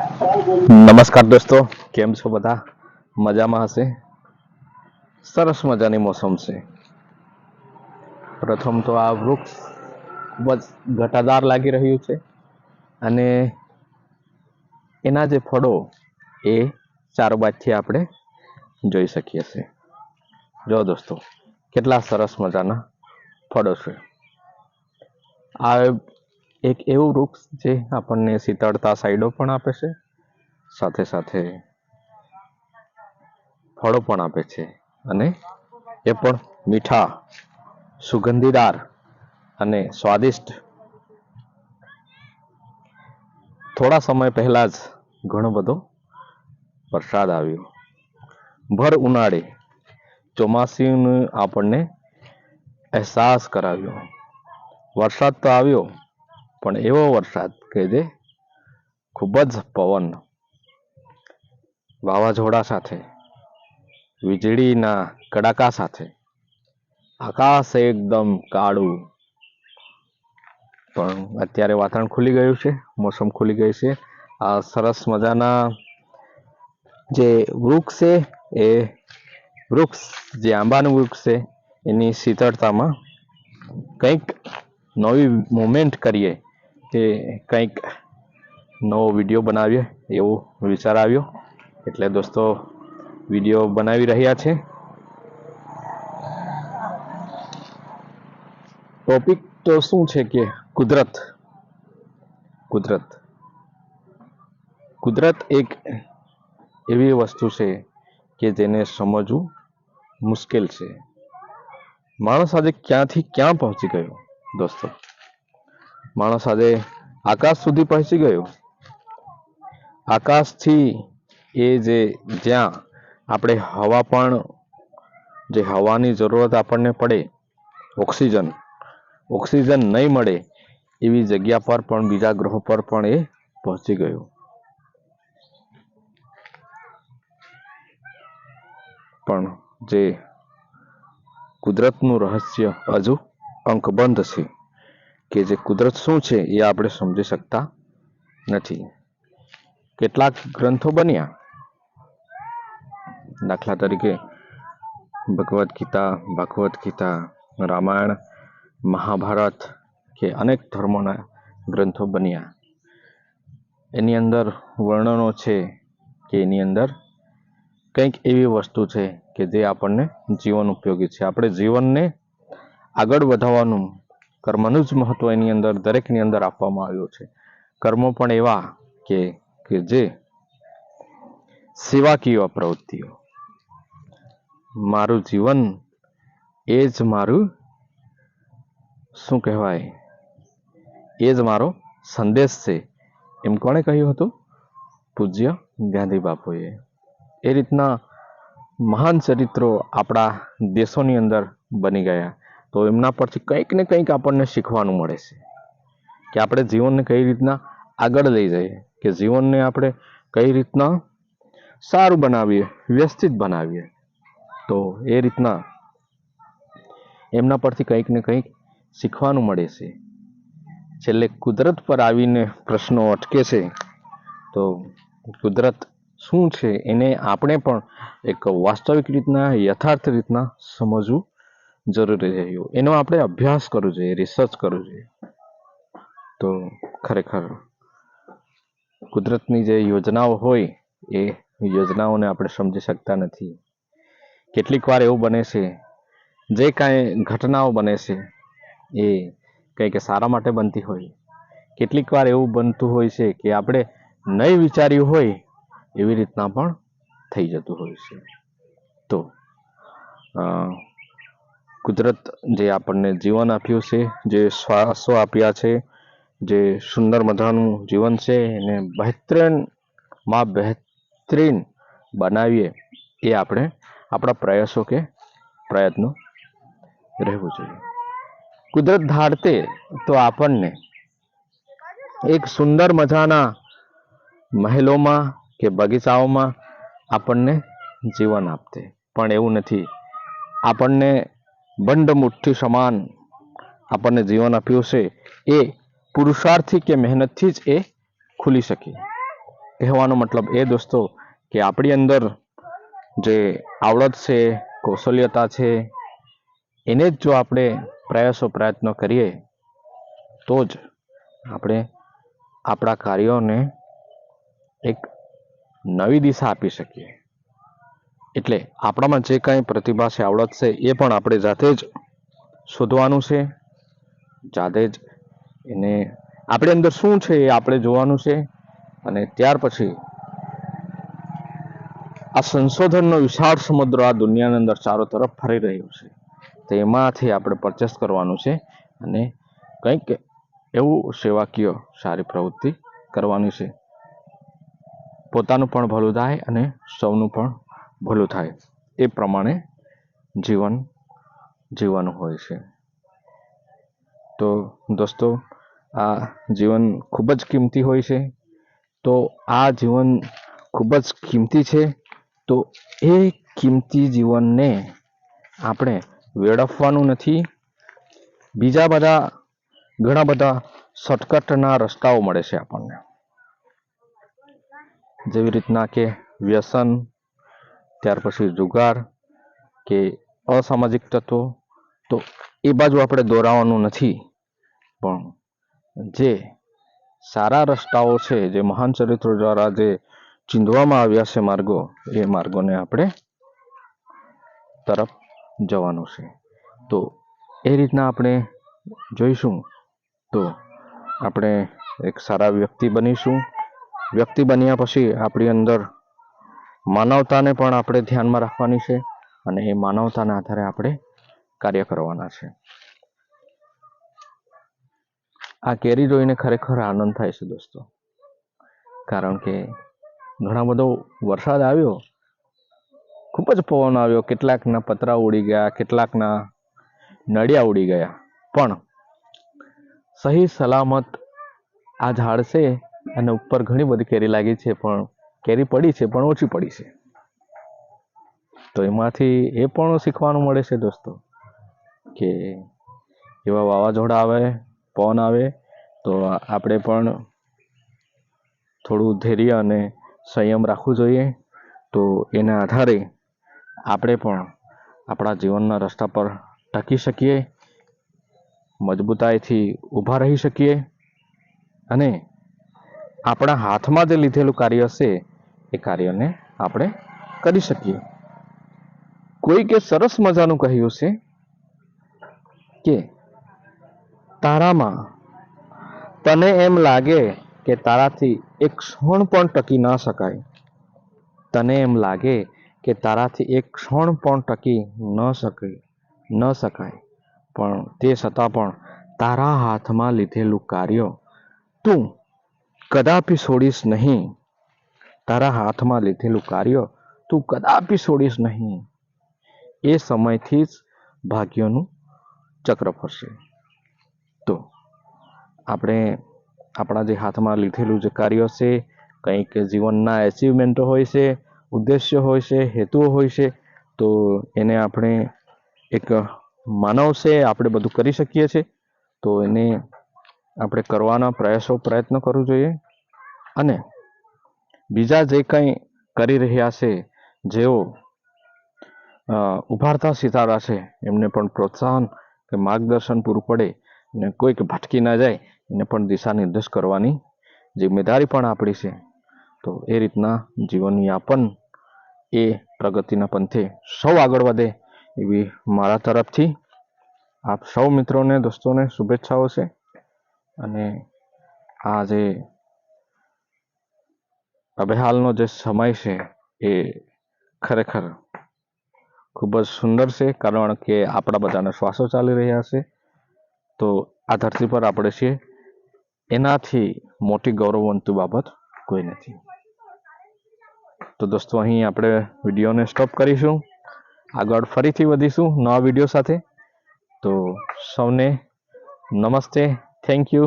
નમસ્કાર દોસ્તો, કેમ છો બધા? મજામાં હશે. સરસ મજાની મોસમ છે. પ્રથમ તો આ વૃક્ષ ખૂબ જ ઘટાદાર લાગી રહ્યું છે અને એના જે ફળો એ ચારો બાજથી આપણે જોઈ શકીએ છીએ. જો દોસ્તો, કેટલા સરસ મજાના ફળો છે. આ એક એવું વૃક્ષ જે આપણને શીતળતા સાઈડો પણ આપે છે, સાથે સાથે ફળો પણ આપે છે અને એ પણ મીઠા, સુગંધીદાર અને સ્વાદિષ્ટ. થોડા સમય પહેલા જ ઘણો બધો વરસાદ આવ્યો. ભર ઉનાળે ચોમાસીનું આપણને અહેસાસ કરાવ્યો. વરસાદ તો આવ્યો, પણ એવો વરસાદ કે જે ખૂબ જ પવન, વાવાઝોડા સાથે, વીજળીના કડાકા સાથે, આકાશ એકદમ કાળું. પણ અત્યારે વાતાવરણ ખુલી ગયું છે, મોસમ ખુલી ગઈ છે. આ સરસ મજાના જે વૃક્ષ છે, એ વૃક્ષ જે આંબાનું વૃક્ષ છે, એની શીતળતામાં કંઈક નવી મુમેન્ટ કરીએ કે કંઈક નવો વિડીયો બનાવીએ એવો વિચાર આવ્યો. એટલે દોસ્તો વિડીયો બનાવી રહ્યા છે. ટોપિક તો શું છે કે કુદરત. કુદરત એક એવી વસ્તુ છે કે જેને સમજવું મુશ્કેલ છે. માણસ આજે ક્યાંથી ક્યાં પહોંચી ગયો દોસ્તો. માણસ આજે આકાશ સુધી પહોંચી ગયો. આકાશથી એ જ્યાં આપણે હવા પણ, જે હવાની જરૂરત આપણને પડે, ઓક્સિજન નહીં મળે એવી જગ્યા પર પણ, બીજા ગ્રહો પર પણ એ પહોંચી ગયો. પણ જે કુદરતનું રહસ્ય હજુ અંકબંધ છે, કે જે કુદરત શું છે એ આપણે સમજી શકતા નથી. કેટલાક ગ્રંથો બન્યા, દાખલા તરીકે ભગવદ્ ગીતા, રામાયણ, મહાભારત, કે અનેક ધર્મોના ગ્રંથો બન્યા. એની અંદર વર્ણનો છે કે એની અંદર કંઈક એવી વસ્તુ છે કે જે આપણને જીવન ઉપયોગી છે. આપણે જીવનને આગળ વધારવાનું કર્મનું જ મહત્વ એની અંદર, દરેકની અંદર આપવામાં આવ્યું છે. કર્મો પણ એવા કે જે સેવાકીય પ્રવૃત્તિઓ. મારું જીવન એ જ મારું શું કહેવાય, એ જ મારો સંદેશ છે, એમ કોણે કહ્યું હતું? પૂજ્ય ગાંધી બાપુએ. એ રીતના મહાન ચરિત્રો આપણા દેશોની અંદર બની ગયા. તો એમના પરથી કંઈક ને કંઈક આપણને શીખવાનું મળે છે કે આપણે જીવનને કઈ રીતના આગળ લઈ જઈએ, કે જીવનને આપણે કઈ રીતના સારું બનાવીએ, વ્યવસ્થિત બનાવીએ. તો એ રીતના એમના પરથી કંઈક ને કંઈક શીખવાનું મળે છે. છેલ્લે કુદરત પર આવીને પ્રશ્નો અટકે છે. તો કુદરત શું છે એને આપણે પણ એક વાસ્તવિક રીતના, યથાર્થ રીતના સમજવું જરૂરી રહ્યું. એનો આપણે અભ્યાસ કરવો જોઈએ, રિસર્ચ કરવું જોઈએ. તો ખરેખર કુદરતની જે યોજનાઓ હોય એ યોજનાઓને આપણે સમજી શકતા નથી. કેટલીક વાર એવું બને છે, જે કાંઈ ઘટનાઓ બને છે એ કંઈક સારા માટે બનતી હોય. કેટલીક વાર એવું બનતું હોય છે કે આપણે નહીં વિચાર્યું હોય એવી રીતના પણ થઈ જતું હોય છે. તો કુદરત જે આપણને જીવન આપ્યું છે, જે શ્વાસો આપ્યા છે, જે સુંદર મજાનું જીવન છે, એને બહેતરીન બનાવીએ એ આપણે આપણા પ્રયત્નો રહેવું જોઈએ. કુદરત ધારતે તો આપણને એક સુંદર મજાના મહેલોમાં કે બગીચાઓમાં આપણને જીવન આપતે, પણ એવું નથી. આપણને બંધ મુઠ્ઠી સમાન આપણને જીવન આપ્યું છે, એ પુરુષાર્થથી કે મહેનતથી જ એ ખુલી શકે. કહેવાનો મતલબ એ દોસ્તો કે આપણી અંદર જે આવડત છે, કૌશલ્યતા છે, એને જ જો આપણે પ્રયત્નો કરીએ તો જ આપણે આપણા કાર્યોને એક નવી દિશા આપી શકીએ. એટલે આપણામાં જે કાંઈ પ્રતિભા છે, આવડત છે, એ પણ આપણે જાતે જ શોધવાનું છે. જાતે જ એને આપણી અંદર શું છે એ આપણે જોવાનું છે. અને ત્યાર પછી આ સંશોધનનો વિશાળ સમુદ્ર આ દુનિયાની અંદર ચારો તરફ ફરી રહ્યું છે, તેમાંથી આપણે પરચેસ કરવાનું છે અને કંઈક એવું સેવાકીય સારી પ્રવૃત્તિ કરવાની છે. પોતાનું પણ ભલું થાય અને સૌનું પણ ભલું થાય એ પ્રમાણે જીવન જીવવાનું હોય છે. તો દોસ્તો, આ જીવન ખૂબ જ કિંમતી હોય છે. તો આ જીવન ખૂબ જ કિંમતી છે. તો એ કિંમતી જીવનને આપણે વેડફવાનું નથી. બીજા ઘણા બધા શોર્ટકટના રસ્તાઓ મળે છે આપણને, જેવી રીતના કે વ્યસન, ત્યાર પછી જુગાર કે અસામાજિક તત્વો. તો એ બાજુ આપણે દોરાવાનું નથી, પણ જે સારા રસ્તાઓ છે, જે મહાન ચરિત્રો દ્વારા જે ચીંધવામાં આવ્યા છે માર્ગો, એ માર્ગોને આપણે તરફ જવાનું છે. તો એ રીતના આપણે જોઈશું તો આપણે એક સારા વ્યક્તિ બનીશું. વ્યક્તિ બન્યા પછી આપણી અંદર માનવતાને પણ આપણે ધ્યાનમાં રાખવાની છે અને એ માનવતાના આધારે આપણે કાર્ય કરવાના છે. આ કેરી જોઈને ખરેખર આનંદ થાય છે દોસ્તો, કારણ કે ઘણા બધો વરસાદ આવ્યો, ખૂબ જ પવન આવ્યો, કેટલાકના પતરા ઉડી ગયા, કેટલાકના નળિયા ઉડી ગયા, પણ સહી સલામત આ ઝાડ છે અને ઉપર ઘણી બધી કેરી લાગી છે, પણ કેરી પડી છે પણ ઓછી પડી છે. તો એમાંથી એ પણ શીખવાનું મળે છે દોસ્તો કે એવા વાવાઝોડા આવે, પવન આવે તો આપણે પણ થોડું ધૈર્ય અને સંયમ રાખવું જોઈએ. તો એના આધારે આપણે પણ આપણા જીવનના રસ્તા પર ટકી શકીએ, મજબૂતાઈથી ઊભા રહી શકીએ અને આપણા હાથમાં જે લીધેલું કાર્ય છે એ કાર્યને આપણે કરી શકીએ. કોઈકે સરસ મજાનું કહ્યું છે કે તારામાં તને એમ લાગે કે તારાથી એક ક્ષણ પણ ટકી ન શકાય, તને એમ લાગે કે તારાથી એક ક્ષણ પણ ટકી ન શકાય, પણ તે છતાં પણ તારા હાથમાં લીધેલું કાર્ય તું કદાપી છોડીશ નહીં. તારા હાથમાં લીધેલું કાર્ય તું કદાપી છોડીશ નહીં. એ સમયથી જ ભાગ્યનું ચક્ર ફરશે. તો આપણે આપણા જે હાથમાં લીધેલું જે કાર્ય છે, કંઈક જીવનના એચિવમેન્ટો હોય છે, ઉદ્દેશ્ય હોય છે, હેતુઓ હોય છે, તો એને આપણે એક માનવ છે, આપણે બધું કરી શકીએ છીએ. તો એને આપણે કરવાના પ્રયત્ન કરવું જોઈએ. અને બીજા જે કંઈ કરી રહ્યા છે, જેઓ ઉભારતા સિતારા છે, એમને પણ પ્રોત્સાહન કે માર્ગદર્શન પૂરું પડે અને કોઈક ભટકી ના જાય એને પણ દિશા નિર્દેશ કરવાની જિમ્મેદારી પણ આપણી છે. તો એ રીતના જીવનયાપન એ પ્રગતિના પંથે સૌ આગળ વધે એવી મારા તરફથી આપ સૌ મિત્રોને, દોસ્તોને શુભેચ્છાઓ છે. અને આ જે હવે હાલનો જે સમય છે એ ખરેખર ખૂબ જ સુંદર છે, કારણ કે આપણા બધાના શ્વાસો ચાલી રહ્યા છે. તો આ ધરતી પર આપણે છીએ, એનાથી મોટી ગૌરવવંતુ બાબત કોઈ નથી. તો દોસ્તો, અહીં આપણે વિડીયોને સ્ટોપ કરીશું. આગળ ફરીથી વધીશું નવા વિડીયો સાથે. તો સૌને નમસ્તે, થેન્ક યુ.